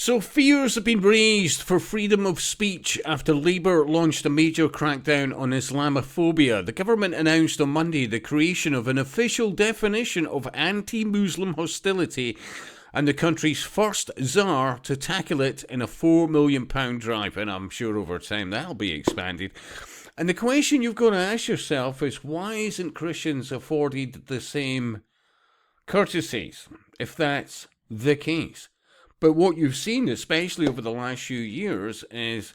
So fears have been raised for freedom of speech after Labour launched a major crackdown on Islamophobia. The government announced on Monday the creation of an official definition of anti-Muslim hostility and the country's first tsar to tackle it in a £4 million drive. And I'm sure over time that'll be expanded. And the question you've got to ask yourself is, why isn't Christians afforded the same courtesies, if that's the case? But what you've seen, especially over the last few years, is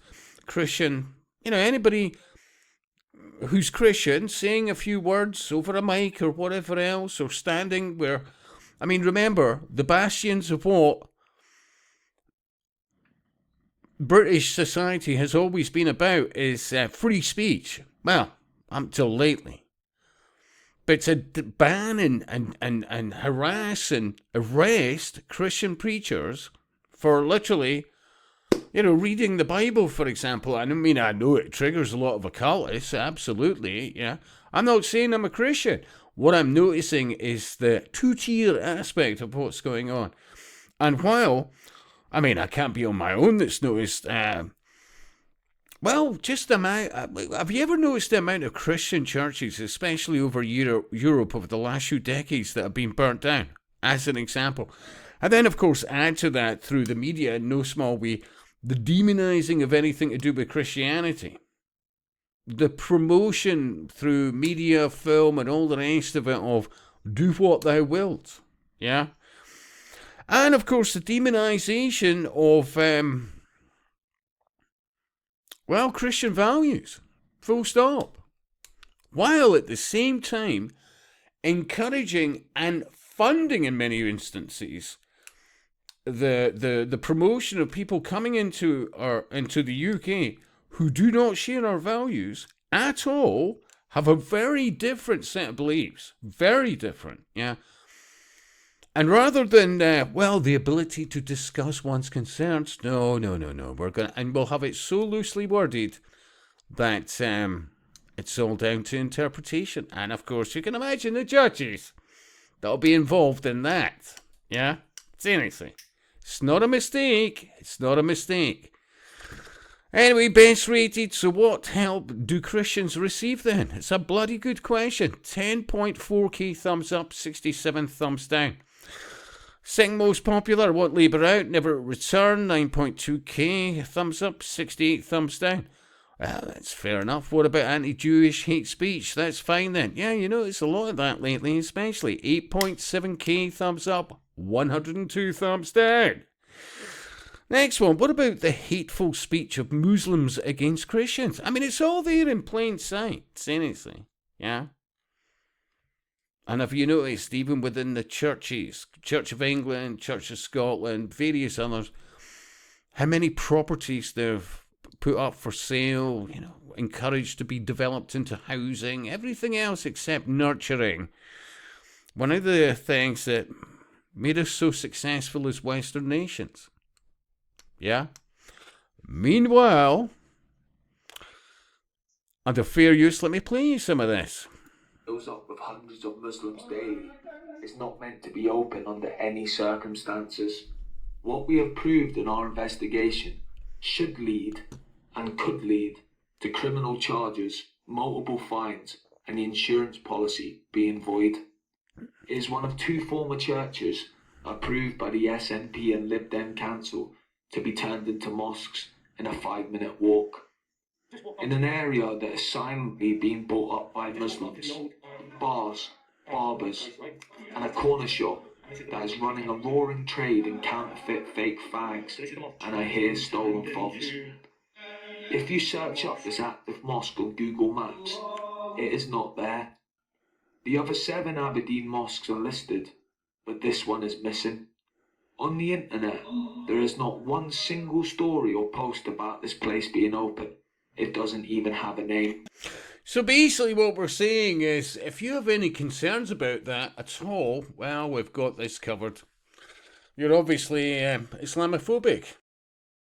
anybody who's Christian saying a few words over a mic or whatever else, or standing where, remember, the bastions of what British society has always been about is free speech. Well, until lately. But to ban and harass and arrest Christian preachers for literally, reading the Bible, for example. I know it triggers a lot of occultists, absolutely, yeah. I'm not saying I'm a Christian. What I'm noticing is the two-tier aspect of what's going on. And while, I can't be on my own that's noticed... have you ever noticed the amount of Christian churches, especially over Europe over the last few decades, that have been burnt down, as an example? And then, of course, add to that, through the media in no small way, the demonizing of anything to do with Christianity. The promotion through media, film, and all the rest of it of do what thou wilt, yeah? And, of course, the demonization of... Christian values, full stop. While at the same time encouraging and funding, in many instances, the promotion of people coming into the UK who do not share our values at all, have a very different set of beliefs, very different, yeah. And rather than, the ability to discuss one's concerns, no, we'll have it so loosely worded that it's all down to interpretation. And of course, you can imagine the judges that'll be involved in that. Yeah? Seriously. It's not a mistake. Anyway, best rated. So what help do Christians receive then? It's a bloody good question. 10.4k thumbs up, 67 thumbs down. Second most popular, want Labour out, never return, 9.2k thumbs up, 68 thumbs down. Well, that's fair enough. What about anti-Jewish hate speech? That's fine then. Yeah, it's a lot of that lately, especially. 8.7k thumbs up, 102 thumbs down. Next one, what about the hateful speech of Muslims against Christians? It's all there in plain sight, seriously. Yeah? And have you noticed, even within the churches, Church of England, Church of Scotland, various others, how many properties they've put up for sale, encouraged to be developed into housing, everything else except nurturing. One of the things that made us so successful as Western nations. Yeah? Meanwhile, under fair use, let me play you some of this. Goes up with hundreds of Muslims daily. It's not meant to be open under any circumstances. What we have proved in our investigation should lead and could lead to criminal charges, multiple fines, and the insurance policy being void. It is one of two former churches approved by the SNP and Lib Dem Council to be turned into mosques in a 5-minute walk. In an area that is silently being bought up by Muslims, bars, barbers, and a corner shop that is running a roaring trade in counterfeit fake fags, and I hear stolen fobs. If you search up this active mosque on Google Maps, it is not there. The other 7 Aberdeen mosques are listed, but this one is missing. On the internet, there is not one single story or post about this place being open. It doesn't even have a name. So basically what we're saying is, if you have any concerns about that at all, well, we've got this covered. You're obviously Islamophobic.